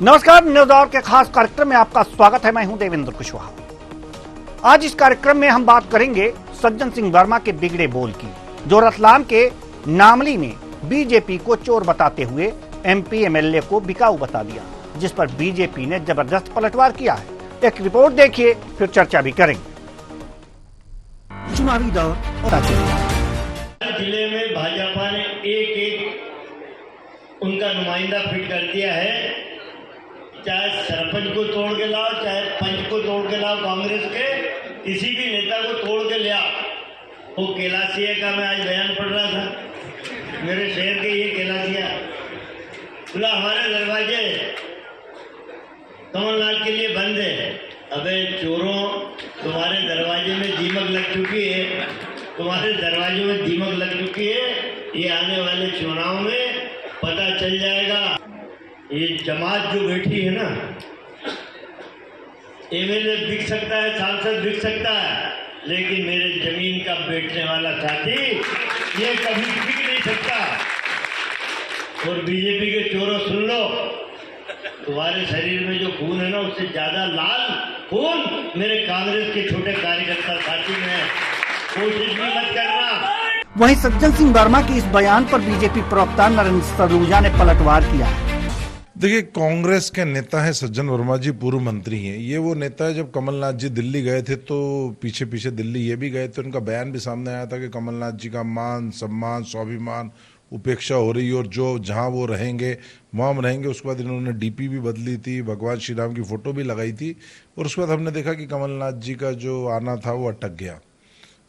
नमस्कार, news our के खास कार्यक्रम में आपका स्वागत है। मैं हूं देवेंद्र कुशवाहा। आज इस कार्यक्रम में हम बात करेंगे सज्जन सिंह वर्मा के बिगड़े बोल की, जो रतलाम के नामली में बीजेपी को चोर बताते हुए एमपी एमएलए को बिकाऊ बता दिया, जिस पर बीजेपी ने जबरदस्त पलटवार किया है। एक रिपोर्ट देखिए, फिर चर्चा भी करेंगे। चुनावी दौर जिले में भाजपा ने एक उनका नुमाइंदा फिट कर दिया है। चाहे सरपंच को तोड़ के लाओ, चाहे पंच को तोड़ के लाओ, कांग्रेस के किसी भी नेता को तोड़ के ले आओ। वो कैलाशिया का मैं आज बयान पढ़ रहा था, मेरे शहर के ये कैलाशिया बोला हमारे दरवाजे कमलनाथ के लिए बंद है। अबे चोरों, तुम्हारे दरवाजे में दीमक लग चुकी है, तुम्हारे दरवाजे में दीमक लग चुकी है। ये आने वाले चुनाव में पता चल जाएगा। ये जमात जो बैठी है ना, एमएलए बिक सकता है, सांसद बिक सकता है, लेकिन मेरे जमीन का बेचने वाला साथी ये कभी बिक नहीं सकता। और बीजेपी के चोरों सुन लो, तुम्हारे शरीर में जो खून है ना, उससे ज्यादा लाल खून मेरे कांग्रेस के छोटे कार्यकर्ता साथी में। कोशिश भी मत करना। वहीं सज्जन सिंह वर्मा के इस बयान पर बीजेपी प्रवक्ता नरेंद्र सलूजा ने पलटवार किया है। देखिए, कांग्रेस के नेता हैं सज्जन वर्मा जी, पूर्व मंत्री हैं। ये वो नेता है, जब कमलनाथ जी दिल्ली गए थे तो पीछे पीछे दिल्ली ये भी गए थे। उनका बयान भी सामने आया था कि कमलनाथ जी का मान सम्मान स्वाभिमान उपेक्षा हो रही है और जो जहां वो रहेंगे वहां हम रहेंगे। उसके बाद इन्होंने डीपी भी बदली थी, भगवान श्री राम की फोटो भी लगाई थी। और उसके बाद हमने देखा कि कमलनाथ जी का जो आना था वो अटक गया।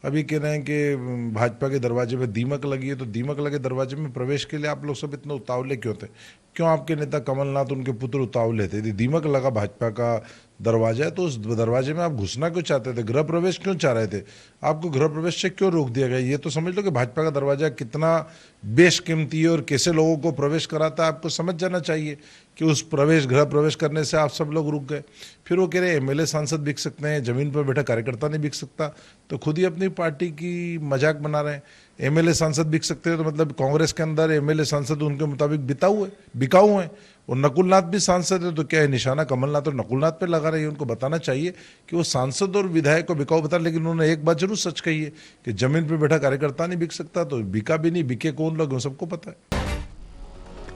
अभी कह रहे हैं कि भाजपा के दरवाजे में दीमक लगी है, तो दीमक लगे दरवाजे में प्रवेश के लिए आप लोग सब इतना उतावले क्यों थे? क्यों आपके नेता कमलनाथ, उनके पुत्र उतावले थे? यदि दीमक लगा भाजपा का दरवाजा है तो उस दरवाजे में आप घुसना क्यों चाहते थे? गृह प्रवेश क्यों चाह रहे थे? आपको गृह प्रवेश से क्यों रोक दिया गया? ये तो समझ लो कि भाजपा का दरवाजा कितना बेशकीमती है और कैसे लोगों को प्रवेश कराता है। आपको समझ जाना चाहिए कि उस गृह प्रवेश करने से आप सब लोग रुक गए। फिर वो कह रहे एमएलए सांसद बिक सकते हैं, जमीन पर बैठा कार्यकर्ता नहीं बिक सकता। तो खुद ही अपनी पार्टी की मजाक बना रहे हैं। एमएलए सांसद बिक सकते हैं तो मतलब कांग्रेस के अंदर एमएलए सांसद उनके मुताबिक बिकाऊ हैं। और नकुलनाथ भी सांसद है, तो क्या है निशाना कमलनाथ और नकुलनाथ पे लगा रही है? उनको बताना चाहिए कि वो सांसद और विधायक को बिकाऊ बता। लेकिन उन्होंने एक बात जरूर सच कही है कि जमीन पे बैठा कार्यकर्ता नहीं बिक सकता। तो बिका भी नहीं, बिके कौन लोग सबको पता है।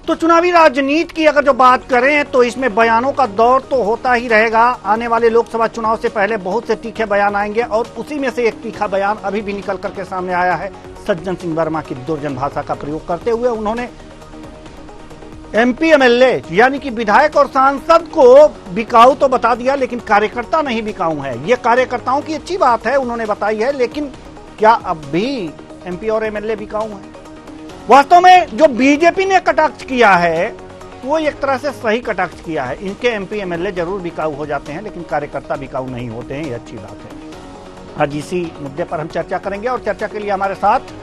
तो चुनावी राजनीति की अगर जो बात करें तो इसमें बयानों का दौर तो होता ही रहेगा। आने वाले लोकसभा चुनाव से पहले बहुत से तीखे बयान आएंगे और उसी में से एक तीखा बयान अभी भी निकल करके सामने आया है। सज्जन सिंह वर्मा की दुर्जन भाषा का प्रयोग करते हुए उन्होंने एमपी एमएलए यानी कि विधायक और सांसद को बिकाऊ तो बता दिया, लेकिन कार्यकर्ता नहीं बिकाऊ है। ये कार्यकर्ताओं की अच्छी बात है, उन्होंने बताई है, लेकिन क्या अब भी एमपी और एमएलए बिकाऊ हैं? वास्तव में जो बीजेपी ने कटाक्ष किया है वो एक तरह से सही कटाक्ष किया है। इनके एमपी एमएलए जरूर बिकाऊ हो जाते हैं, लेकिन कार्यकर्ता बिकाऊ नहीं होते हैं। ये अच्छी बात है। आज इसी मुद्दे पर हम चर्चा करेंगे और चर्चा के लिए हमारे साथ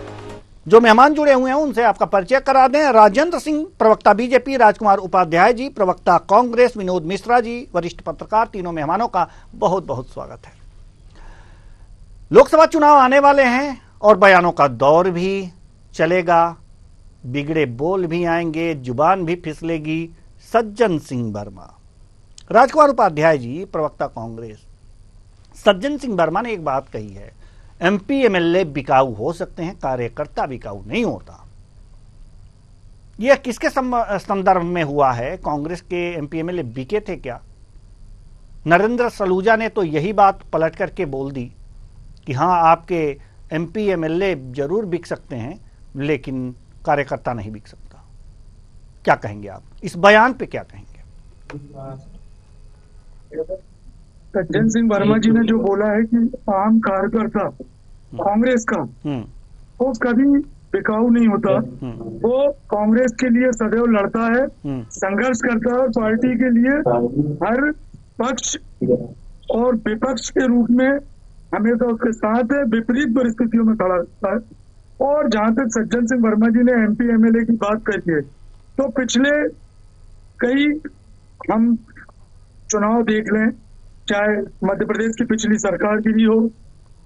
जो मेहमान जुड़े हुए हैं उनसे आपका परिचय करा दें। राजेंद्र सिंह, प्रवक्ता बीजेपी, राजकुमार उपाध्याय जी, प्रवक्ता कांग्रेस, विनोद मिश्रा जी, वरिष्ठ पत्रकार। तीनों मेहमानों का बहुत बहुत स्वागत है। लोकसभा चुनाव आने वाले हैं और बयानों का दौर भी चलेगा, बिगड़े बोल भी आएंगे, जुबान भी फिसलेगी। सज्जन सिंह वर्मा, राजकुमार उपाध्याय जी, प्रवक्ता कांग्रेस, सज्जन सिंह वर्मा ने एक बात कही है, एमपी एमएलए बिकाऊ हो सकते हैं, कार्यकर्ता बिकाऊ नहीं होता। यह किसके संदर्भ में हुआ है? कांग्रेस के एमपी एमएलए बिके थे क्या? नरेंद्र सलूजा ने तो यही बात पलट करके बोल दी कि हां, आपके एमपी एमएलए जरूर बिक सकते हैं, लेकिन कार्यकर्ता नहीं बिक सकता। क्या कहेंगे आप इस बयान पे? क्या कहेंगे? सज्जन सिंह वर्मा जी ने जो बोला है कि आम कार्यकर्ता कांग्रेस का वो कभी बिकाऊ नहीं होता। वो कांग्रेस के लिए सदैव लड़ता है, संघर्ष करता है और पार्टी के लिए हर पक्ष और विपक्ष के रूप में हमेशा उसके साथ है, विपरीत परिस्थितियों में खड़ा रहता है। और जहां तक सज्जन सिंह वर्मा जी ने एमपी एमएलए की बात कही है, तो पिछले कई हम चुनाव देख लें, चाहे मध्य प्रदेश की पिछली सरकार की भी हो,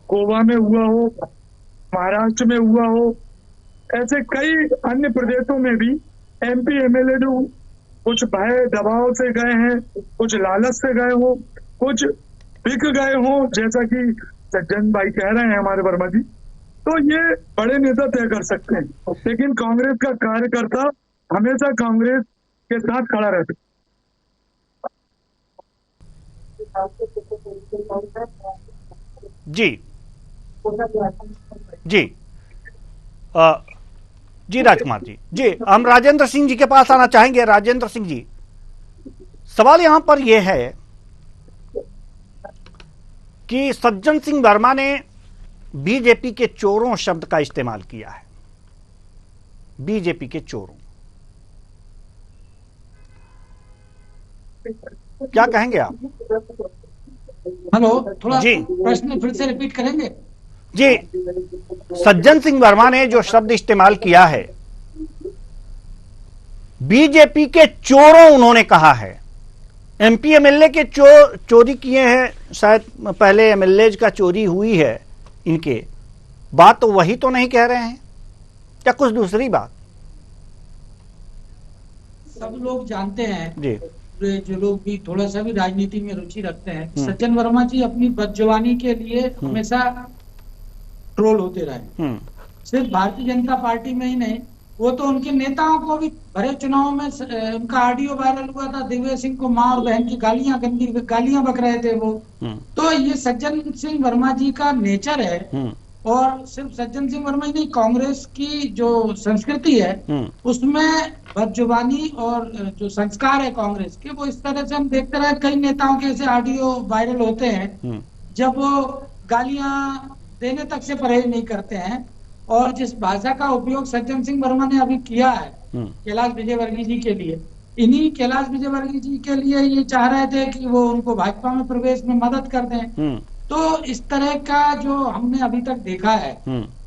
गोवा में हुआ हो, महाराष्ट्र में हुआ हो, ऐसे कई अन्य प्रदेशों में भी एमपी एमएलए जो कुछ भय दबाव से गए हैं, कुछ लालच से गए हो, कुछ बिक गए हो, जैसा कि सज्जन भाई कह रहे हैं हमारे वर्मा जी, तो ये बड़े नेता तय कर सकते हैं। लेकिन कांग्रेस का कार्यकर्ता हमेशा कांग्रेस के साथ खड़ा रहता है। जी जी जी राजकुमार जी, जी हम राजेंद्र सिंह जी के पास आना चाहेंगे। राजेंद्र सिंह जी, सवाल यहां पर यह है कि सज्जन सिंह वर्मा ने बीजेपी के चोरों शब्द का इस्तेमाल किया है। बीजेपी के चोरों, क्या कहेंगे आप? हेलो, थोड़ा जी प्रश्न फिर से रिपीट करेंगे? जी, सज्जन सिंह वर्मा ने जो शब्द इस्तेमाल किया है, बीजेपी के चोरों उन्होंने कहा है। एमपी एमएलए के चोरी किए हैं, शायद पहले एमएलए का चोरी हुई है इनके, बात तो वही तो नहीं कह रहे हैं, क्या कुछ दूसरी बात? सब लोग जानते हैं जी, जो लोग भी थोड़ा सा भी राजनीति में रुचि रखते हैं, सज्जन वर्मा जी अपनी बदजबानी के लिए हमेशा ट्रोल होते रहे। सिर्फ भारतीय जनता पार्टी में ही नहीं, वो तो उनके नेताओं को भी भरे चुनाव में उनका ऑडियो वायरल हुआ था, दिव्य सिंह को मां और बहन की गंदी गालियां बक रहे थे वो। तो ये सज्जन सिंह वर्मा जी का नेचर है। और सिर्फ सज्जन सिंह वर्मा ही नहीं, कांग्रेस की जो संस्कृति है उसमें बदजुबानी और जो संस्कार है कांग्रेस के, वो इस तरह से हम देखते रहे। कई नेताओं के ऐसे ऑडियो वायरल होते हैं जब वो गालियां देने तक से परहेज नहीं करते हैं। और जिस भाषा का उपयोग सज्जन सिंह वर्मा ने अभी किया है कैलाश विजयवर्गीय जी के लिए, इन्हीं कैलाश विजयवर्गीय जी के लिए ये चाह रहे थे कि वो उनको भाजपा में प्रवेश में मदद कर दें। तो इस तरह का जो हमने अभी तक देखा है,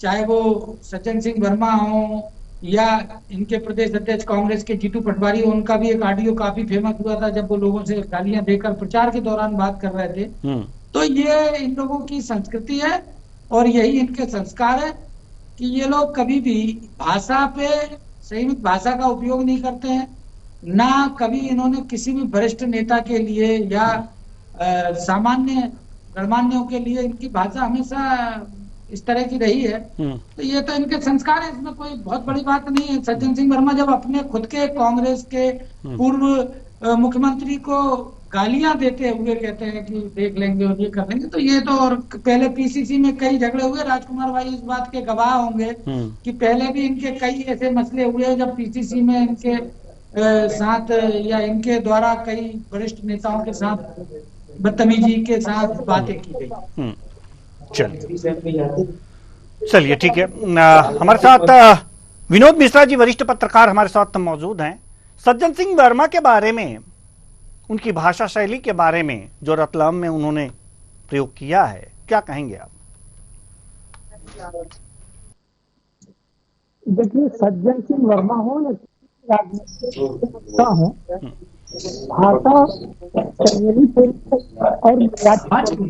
चाहे वो सज्जन सिंह वर्मा हो या इनके प्रदेश अध्यक्ष कांग्रेस के जीतू पटवारी हो, उनका भी एक ऑडियो काफी फेमस हुआ था जब वो लोगों से गालियां देकर प्रचार के दौरान बात कर रहे थे। तो ये इन लोगों की संस्कृति है और यही इनके संस्कार है कि ये लोग कभी भी भाषा पे संयमित भाषा का उपयोग नहीं करते हैं। ना कभी इन्होंने किसी भी वरिष्ठ नेता के लिए या सामान्य गणमान्यों के लिए इनकी भाषा हमेशा इस तरह की रही है। तो ये तो इनके संस्कार है, इसमें कोई बहुत बड़ी बात नहीं है। सज्जन सिंह वर्मा जब अपने खुद के कांग्रेस के पूर्व मुख्यमंत्री को गालियां देते हुए कहते हैं कि देख लेंगे और ये कर लेंगे, तो ये तो, और पहले पीसीसी में कई झगड़े हुए, राजकुमार भाई इस बात के गवाह होंगे कि पहले भी इनके कई ऐसे मसले हुए जब पीसीसी में इनके साथ या इनके द्वारा कई वरिष्ठ नेताओं के साथ बदतमीजी के साथ बातें की गई। चलिए ठीक है। हमारे साथ विनोद मिश्रा जी, वरिष्ठ पत्रकार, हमारे साथ मौजूद हैं। सज्जन सिंह वर्मा के बारे में, उनकी भाषा शैली के बारे में जो रतलाम में उन्होंने प्रयोग किया है, क्या कहेंगे आप? देखिए, सज्जन सिंह वर्मा हो या राजनीतिक हो, भाषा और राजनीतिका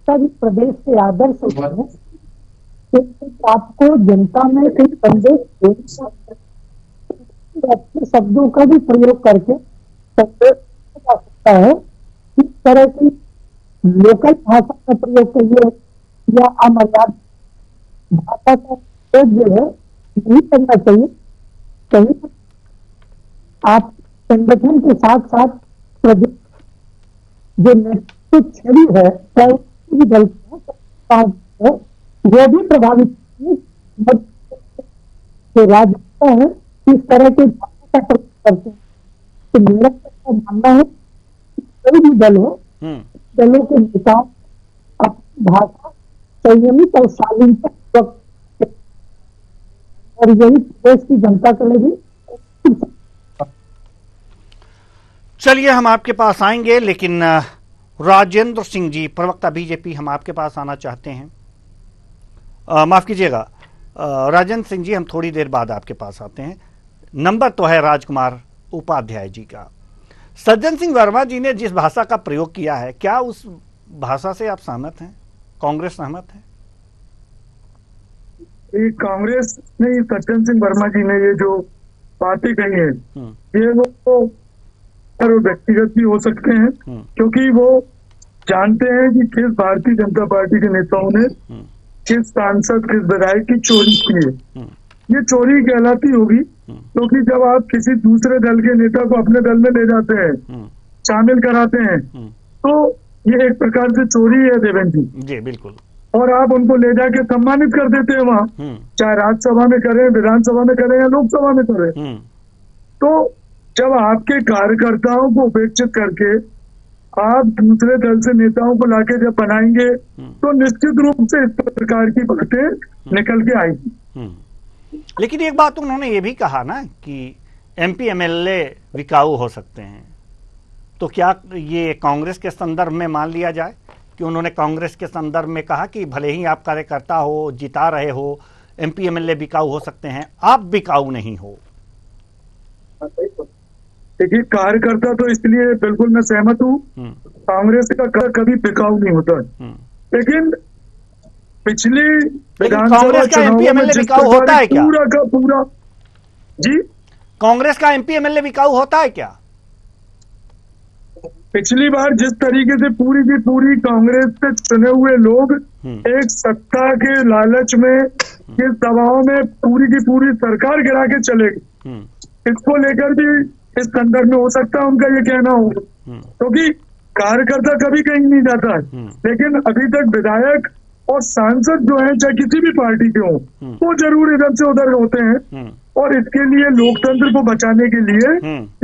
भी प्रदेश के आदर्श है। आपको जनता में एक संदेश अच्छे शब्दों का भी प्रयोग करके संदेश जा सकता है। इस तरह की लोकल भाषा का प्रयोग करिए या अमर्यादित भाषा का प्रयोग जो है नहीं करना चाहिए। कहीं आप संगठन के साथ साथ प्रदेश जो नेतृत्व छवि है, चाहे दल है, वो भी प्रभावित राजनेता है इस तरह के भाषा का प्रयोग करते हैं। तो मेरा मानना है कोई भी दल हो, दलों के नेताओं अपनी भाषा संयमित और शालीनता और यही देश की जनता के लिए। चलिए, हम आपके पास आएंगे, लेकिन राजेंद्र सिंह जी, प्रवक्ता बीजेपी, हम आपके पास आना चाहते हैं। माफ कीजिएगा राजेंद्र सिंह जी, हम थोड़ी देर बाद आपके पास आते हैं। नंबर तो है राजकुमार उपाध्याय जी का। सज्जन सिंह वर्मा जी ने जिस भाषा का प्रयोग किया है, क्या उस भाषा से आप सहमत हैं? कांग्रेस सहमत है? कांग्रेस नहीं, सज्जन सिंह वर्मा जी ने ये जो बातें कही है ये वो व्यक्तिगत भी हो सकते हैं, क्योंकि वो जानते हैं कि किस भारतीय जनता पार्टी के नेताओं ने किस सांसद किस विधायक की चोरी की है। ये चोरी कहलाती होगी, क्योंकि जब आप किसी दूसरे दल के नेता को अपने दल में ले जाते हैं, शामिल कराते हैं, तो ये एक प्रकार से चोरी है देवेंद्र जी। बिल्कुल। और आप उनको ले जाके सम्मानित कर देते हैं वहां, चाहे राज्यसभा में करें, विधानसभा में करें या लोकसभा में करें। तो जब आपके कार्यकर्ताओं को उपेक्षित करके आप दूसरे दल से नेताओं को लाके जब बनाएंगे, तो निश्चित रूप से इस प्रकार की बातें निकल के आएगी। लेकिन एक बात उन्होंने ये भी कहा ना कि एमपी एमएलए बिकाऊ हो सकते हैं, तो क्या ये कांग्रेस के संदर्भ में मान लिया जाए कि उन्होंने कांग्रेस के संदर्भ में कहा कि भले ही आप कार्यकर्ता हो, जिता रहे हो, एमपी एमएलए बिकाऊ हो सकते हैं, आप बिकाऊ नहीं हो? देखिए, कार्यकर्ता तो इसलिए बिल्कुल मैं सहमत हूँ, कांग्रेस का कभी बिकाऊ नहीं होता। लेकिन पिछली विधानसभा चुनाव में जिस प्रकार पूरा का पूरा जी कांग्रेस का एमपी एमएलए बिकाऊ होता है क्या? पिछली बार जिस तरीके से पूरी की पूरी कांग्रेस से चुने हुए लोग एक सत्ता के लालच में इस दबाव में पूरी की पूरी सरकार गिरा के चले गए, इसको लेकर भी इस संदर्भ में हो सकता है उनका ये कहना हो, क्योंकि कार्यकर्ता कभी कहीं नहीं जाता है। लेकिन अभी तक विधायक और सांसद जो हैं, चाहे किसी भी पार्टी के हों, वो जरूर इधर से उधर होते हैं। और इसके लिए लोकतंत्र को बचाने के लिए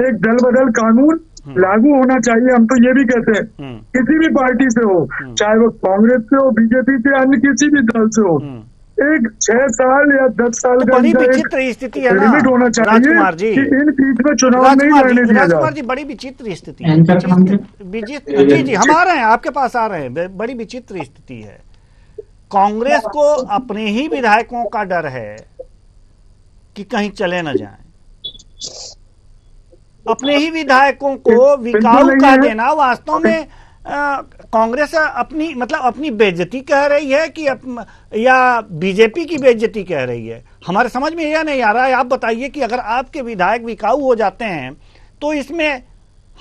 एक दल बदल कानून लागू होना चाहिए। हम तो ये भी कहते हैं, किसी भी पार्टी से हो, चाहे वो कांग्रेस से हो, बीजेपी से, अन्य किसी भी दल से हो, एक 6 साल या 10 साल का बड़ी विचित्र स्थिति है ना लिमिट होना चाहिए राजकुमार जी, कि इन बीच में चुनाव नहीं लड़ने दिया जाए। राजकुमार जी, बड़ी विचित्र स्थिति है। जी जी, हम आ रहे हैं, आपके पास आ रहे हैं। बड़ी विचित्र स्थिति है। कांग्रेस को अपने ही विधायकों का डर है कि कहीं चले न जाएं, अपने ही विधायकों को बिकाऊ कह देना वास्तव में कांग्रेस अपनी अपनी बेइज्जती कह रही है कि या बीजेपी की बेइज्जती कह रही है? हमारे समझ में यह नहीं आ रहा है। आप बताइए कि अगर आपके विधायक बिकाऊ हो जाते हैं तो इसमें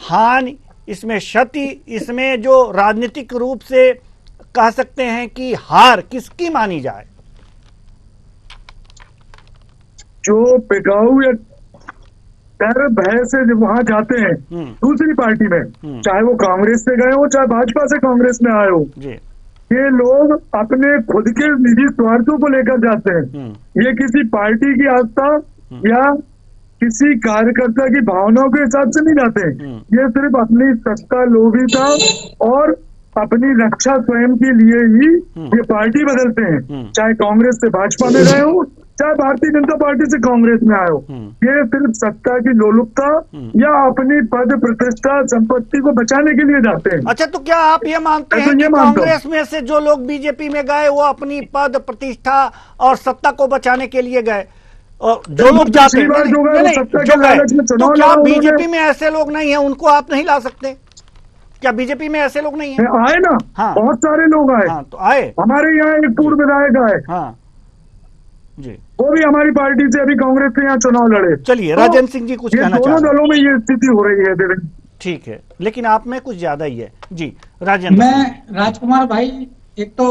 हानि, इसमें क्षति, इसमें जो राजनीतिक रूप से कह सकते हैं कि हार किसकी मानी जाए? जो बिकाऊ या डर भय से जब वहां जाते हैं दूसरी पार्टी में, चाहे वो कांग्रेस से गए हो, चाहे भाजपा से कांग्रेस में आए हो, ये लोग अपने खुद के निजी स्वार्थों को लेकर जाते हैं। ये किसी पार्टी की आस्था या किसी कार्यकर्ता की भावनाओं के हिसाब से नहीं जाते। ये सिर्फ अपनी सत्ता लोभीता और अपनी रक्षा स्वयं के लिए ही ये पार्टी बदलते हैं, चाहे कांग्रेस से भाजपा में गए हो, चाहे भारतीय जनता पार्टी से कांग्रेस में आए हो। ये सिर्फ सत्ता की लोलुपता या अपनी पद प्रतिष्ठा संपत्ति को बचाने के लिए जाते हैं। अच्छा, तो क्या आप ये मानते हैं कि कांग्रेस में से जो लोग बीजेपी में गए वो अपनी पद प्रतिष्ठा और सत्ता को बचाने के लिए गए, और जो लोग जाते हैं तो क्या बीजेपी में ऐसे लोग नहीं है, उनको आप नहीं ला सकते? क्या बीजेपी में ऐसे लोग नहीं है? आए ना, हाँ, बहुत सारे लोग आए। हाँ, तो आए। हमारे यहाँ एक पूर्व विधायक आए, हाँ जी, वो भी हमारी पार्टी से अभी कांग्रेस से यहाँ चुनाव लड़े। चलिए, राजेंद्र सिंह जी कुछ कहना चाहते हैं? दोनों दलों में ये स्थिति हो रही है। ठीक है, लेकिन आप में कुछ ज्यादा ही है। जी राजेंद्र। मैं राजकुमार भाई, एक तो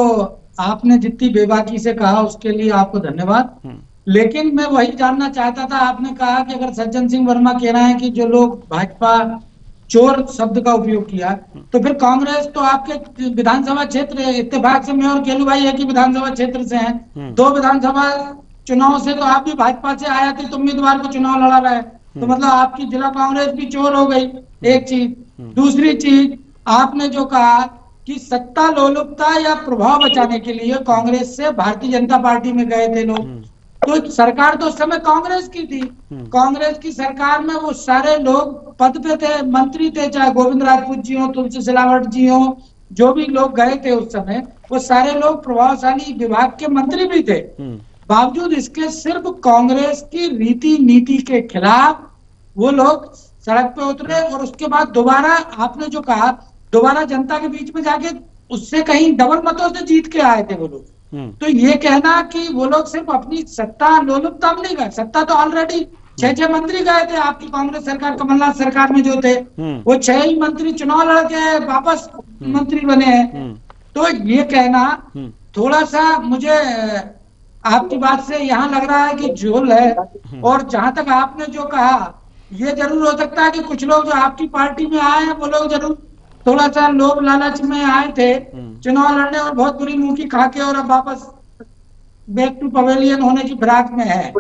आपने जितनी बेबाकी से कहा उसके लिए आपको धन्यवाद, लेकिन मैं वही जानना चाहता था। आपने कहा कि अगर सज्जन सिंह वर्मा कह रहे हैं कि जो लोग भाजपा चोर शब्द का उपयोग किया, तो फिर कांग्रेस तो आपके विधानसभा क्षेत्र इत्तेफाक से, मैं और केलू भाई एक ही विधानसभा क्षेत्र से हैं, 2 विधानसभा चुनाव से तो आप भी भाजपा से आए थे, तो उम्मीदवार को चुनाव लड़ा रहे, तो मतलब आपकी जिला कांग्रेस भी चोर हो गई, एक चीज। दूसरी चीज, आपने जो कहा कि सत्ता लोलुपता या प्रभाव बचाने के लिए कांग्रेस से भारतीय जनता पार्टी में गए थे लोग, तो सरकार तो उस समय कांग्रेस की थी। कांग्रेस की सरकार में वो सारे लोग पद पे थे, मंत्री थे, चाहे गोविंद राजपूत जी हो, तुलसी सिलावट जी हो, जो भी लोग गए थे उस समय, वो सारे लोग प्रभावशाली विभाग के मंत्री भी थे। बावजूद इसके सिर्फ कांग्रेस की रीति नीति के खिलाफ वो लोग सड़क पे उतरे, और उसके बाद दोबारा आपने जो कहा, दोबारा जनता के बीच में जाके उससे कहीं डबल मतों से जीत के आए थे वो लोग। तो ये कहना कि वो लोग सिर्फ अपनी सत्ता लोलुपता में नहीं गए, सत्ता तो ऑलरेडी 6 मंत्री गए थे आपकी कांग्रेस सरकार, कमलनाथ सरकार में जो थे, वो 6 ही मंत्री चुनाव लड़के वापस मंत्री बने हैं। तो ये कहना थोड़ा सा मुझे आपकी बात से यहाँ लग रहा है कि झोल है। और जहां तक आपने जो कहा, ये जरूर हो सकता है कि कुछ लोग जो आपकी पार्टी में आए हैं वो लोग जरूर थोड़ा सा लोभ लालच में आए थे चुनाव लड़ने, और बहुत बुरी मुंह खा के और अब वापस बैक टू पवेलियन होने की फिराक में है।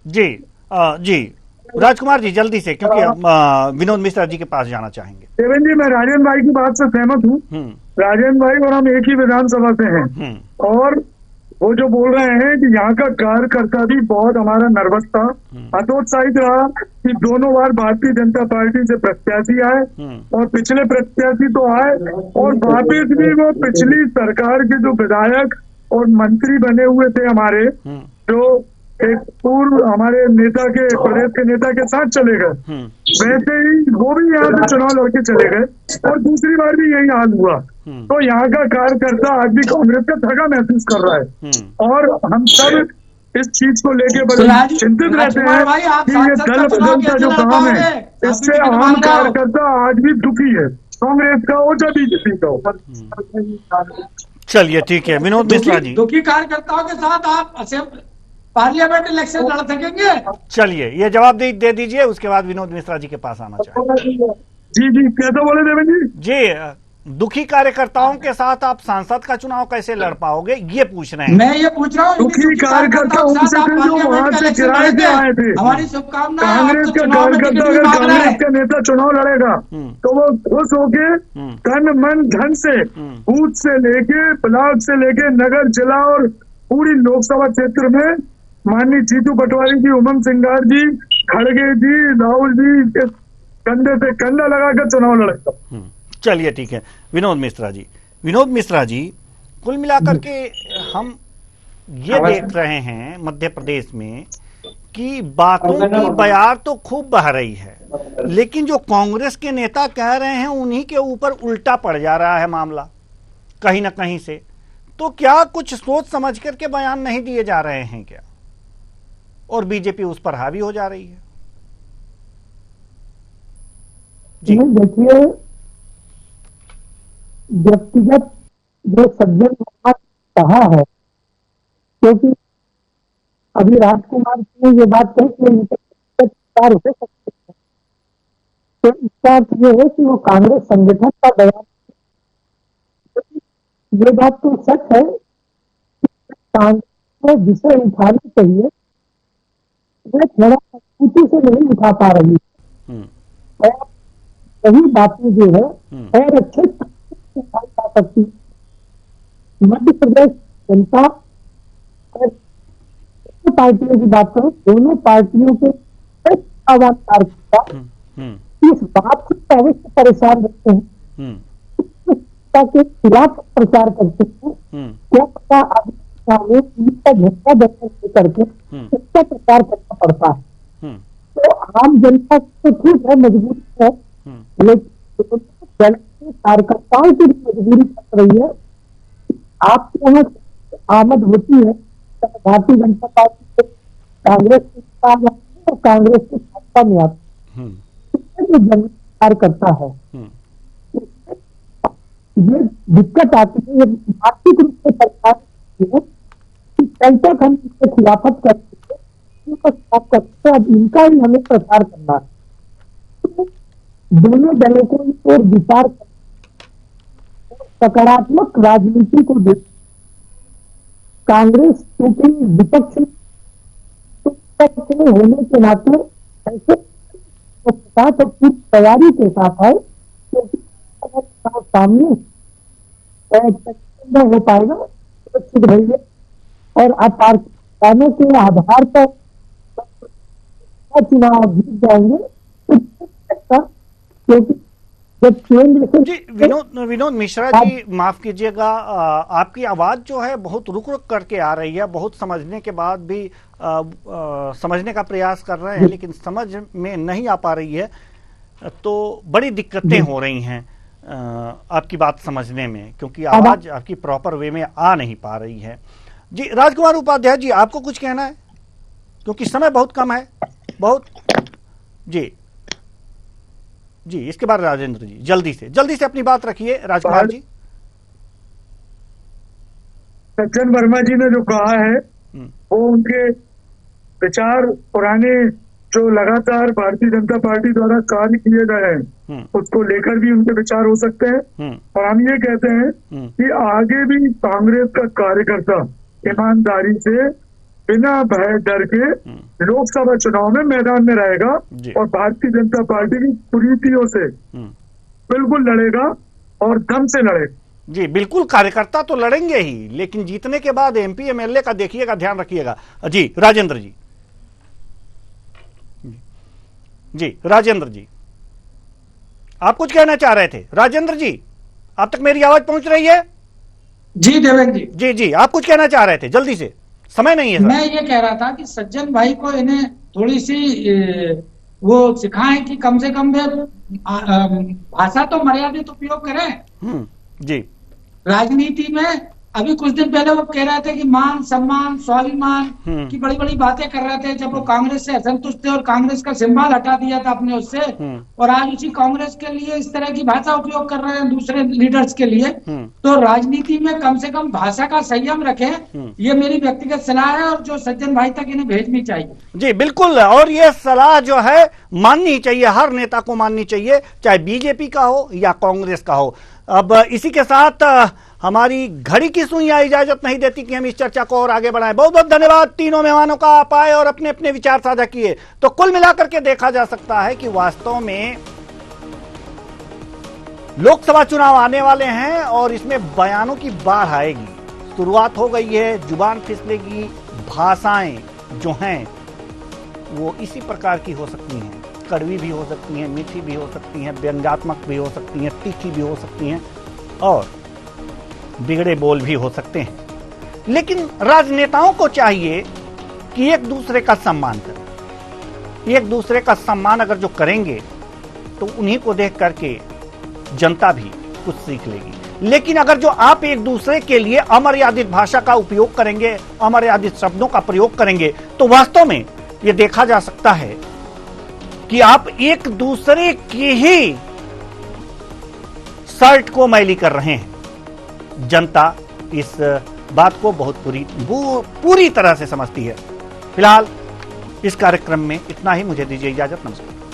जी जी राजकुमार जी जल्दी से, क्योंकि हम विनोद मिश्रा जी के पास जाना चाहेंगे। देवेंद्र जी, मैं राजेंद्र भाई की बात से सहमत हूँ। राजेंद्र भाई और हम एक ही विधानसभा से हैं, और वो जो बोल रहे हैं कि यहाँ का कार्यकर्ता भी बहुत हमारा नर्वस था, हतोत्साहित रहा कि दोनों बार भारतीय जनता पार्टी से प्रत्याशी आए और पिछले प्रत्याशी तो आए और वापिस भी वो पिछली सरकार के जो विधायक और मंत्री बने हुए थे हमारे, जो एक पूर्व हमारे नेता के, प्रदेश के नेता के साथ चले गए, वैसे ही वो भी यहाँ से चुनाव लड़के चले गए और दूसरी बार भी यही हाल हुआ। तो यहाँ का कार्यकर्ता आज भी कांग्रेस का ठगा महसूस कर रहा है, और हम सब इस चीज को लेके बड़े चिंतित रहते हैं कि ये दल बदल का जो काम है, इससे आम कार्यकर्ता आज भी दुखी है, कांग्रेस का हो या बीजेपी का हो। चलिए ठीक है विनोद मिश्रा जी, दुखी कार्यकर्ताओं के साथ आप पार्लियामेंट इलेक्शन लड़ सकेंगे? चलिए ये जवाब दे दीजिए, उसके बाद विनोद मिश्रा जी के पास आना चाहिए। जी कैसे बोले देवेंद्र जी? जी दुखी कार्यकर्ताओं के साथ आप सांसद का चुनाव कैसे लड़ पाओगे, ये पूछ रहे हैं। मैं ये पूछ रहा हूँ, दुखी कार्यकर्ता उनसे थे जो वहां से किराए से आए थे। हमारी शुभकामनाएं। कांग्रेस का कार्यकर्ता अगर कांग्रेस का नेता चुनाव लड़ेगा तो वो खुश होके तन मन धन से, बूथ से लेके ब्लॉक से लेके नगर जिला और पूरी लोकसभा क्षेत्र में माननीय जीतू पटवारी जी, उमंग सिंगार जी, खड़गे जी, राहुल जी कंधे से कंधा लगाकर चुनाव लड़ेगा। चलिए ठीक है विनोद मिश्रा जी, कुल मिलाकर के हम ये देख रहे हैं मध्य प्रदेश में कि बातों की बयार तो खूब बह रही है, लेकिन जो कांग्रेस के नेता कह रहे हैं उन्हीं के ऊपर उल्टा पड़ जा रहा है मामला कहीं ना कहीं से। तो क्या कुछ सोच समझ करके बयान नहीं दिए जा रहे हैं क्या, और बीजेपी उस पर हावी हो जा रही है? जी देखिए, व्यक्तिगत जो सज्जन कहा है, क्योंकि अभी राजकुमार जी ने ये बात कही कि हो सकते हैं, तो इसका अर्थ ये है कि वो कांग्रेस संगठन का बयान। ये बात तो सच है कि कांग्रेस को विषय उठानी चाहिए, वो थोड़ा मजबूती से नहीं उठा पा रही है, और सही बातें जो है और अच्छे उठाई जा सकती। मध्य प्रदेश जनता और पार्टियों की बात करो, दोनों पार्टियों के कार्यकर्ता इस बात से अवश्य परेशान रहते हैं के खिलाफ प्रचार करते हैं। क्या पता आगे का झटका दर्शन करके इसका प्रचार करना पड़ता है। तो आम जनता तो ठीक है, मजबूरी है, लेकिन कार्यकर्ताओं की मजबूरी पड़ रही है। आपके यहाँ आमद होती है भारतीय जनता पार्टी से कांग्रेस के कांग्रेस के सत्ता में आती है, जो जन कार्यकर्ता है ये दिक्कत आती है। ये आर्थिक रूप से सरकार कल तक हम इसके खिलाफत करते हैं, अब इनका ही हमें प्रचार करना है। तो दोनों दलों को इस ओर विचार सकारात्मक राजनीति को देख, कांग्रेस क्योंकि विपक्ष में होने के नाते ऐसे साथ और पूरी तैयारी के साथ है, क्योंकि सामने हो पाएगा सुरक्षित रहिए, और आप पार्टियों के आधार पर चुनाव जीत जाएंगे, क्योंकि जब केंद्र से। जी विनोद मिश्रा जी, माफ कीजिएगा, आपकी आवाज जो है बहुत रुक रुक करके आ रही है, बहुत समझने के बाद भी समझने का प्रयास कर रहे हैं लेकिन समझ में नहीं आ पा रही है, तो बड़ी दिक्कतें हो रही हैं आपकी बात समझने में, क्योंकि आवाज आपकी प्रॉपर वे में आ नहीं पा रही है। जी राजकुमार उपाध्याय जी, आपको कुछ कहना है? क्योंकि समय बहुत कम है, बहुत। जी जी, इसके बाद राजेंद्र जी जल्दी से अपनी बात रखिए। राजकुमार जी। सज्जन वर्मा जी ने जो कहा है वो उनके विचार पुराने जो लगातार भारतीय जनता पार्टी द्वारा कार्य किए गए हैं उसको लेकर भी उनके विचार हो सकते हैं। और हम ये कहते हैं कि आगे भी कांग्रेस का कार्यकर्ता ईमानदारी से बिना भय डर के लोकसभा चुनाव में मैदान में रहेगा और भारतीय जनता पार्टी की कुरीतियों से बिल्कुल लड़ेगा और दम से लड़ेगा। जी बिल्कुल, कार्यकर्ता तो लड़ेंगे ही, लेकिन जीतने के बाद एमपी एमएलए का देखिएगा, ध्यान रखिएगा। जी राजेंद्र जी। जी राजेंद्र जी, आप कुछ कहना चाह रहे थे? राजेंद्र जी, आप तक मेरी आवाज पहुंच रही है? जी देवेंद्र जी। जी जी, आप कुछ कहना चाह रहे थे, जल्दी से, समय नहीं है सर। मैं ये कह रहा था कि सज्जन भाई को इन्हें थोड़ी सी वो सिखाएं कि कम से कम वे भाषा तो मर्यादित उपयोग करें। जी। राजनीति में अभी कुछ दिन पहले वो कह रहे थे कि मान सम्मान स्वाभिमान की बड़ी बड़ी बातें कर रहे थे जब वो कांग्रेस से असंतुष्ट थे और कांग्रेस का सिंबल हटा दिया था अपने उससे, और आज उसी कांग्रेस के लिए इस तरह की भाषा उपयोग कर रहे हैं दूसरे लीडर्स के लिए। तो राजनीति में कम से कम भाषा का संयम रखें, ये मेरी व्यक्तिगत सलाह है और जो सज्जन भाई तक इन्हें भेजनी चाहिए। जी बिल्कुल, और ये सलाह जो है माननी चाहिए, हर नेता को माननी चाहिए, चाहे बीजेपी का हो या कांग्रेस का हो। अब इसी के साथ हमारी घड़ी की सुइयां इजाजत नहीं देती कि हम इस चर्चा को और आगे बढ़ाएं। बहुत बहुत धन्यवाद तीनों मेहमानों का, आप आए और अपने अपने विचार साझा किए। तो कुल मिलाकर के देखा जा सकता है कि वास्तव में लोकसभा चुनाव आने वाले हैं और इसमें बयानों की बाढ़ आएगी। शुरुआत हो गई है, जुबान फिसलेगी, भाषाएं जो हैं वो इसी प्रकार की हो सकती हैं, कड़वी भी हो सकती हैं, मीठी भी हो सकती हैं, व्यंग्यात्मक भी हो सकती हैं, तीखी भी हो सकती हैं और बिगड़े बोल भी हो सकते हैं। लेकिन राजनेताओं को चाहिए कि एक दूसरे का सम्मान करें। एक दूसरे का सम्मान अगर जो करेंगे तो उन्हीं को देख करके जनता भी कुछ सीख लेगी। लेकिन अगर जो आप एक दूसरे के लिए अमर्यादित भाषा का उपयोग करेंगे, अमर्यादित शब्दों का प्रयोग करेंगे, तो वास्तव में यह देखा जा सकता है कि आप एक दूसरे की ही शर्ट को मैली कर रहे हैं। जनता इस बात को बहुत पूरी तरह से समझती है। फिलहाल इस कार्यक्रम में इतना ही, मुझे दीजिए इजाजत, नमस्कार।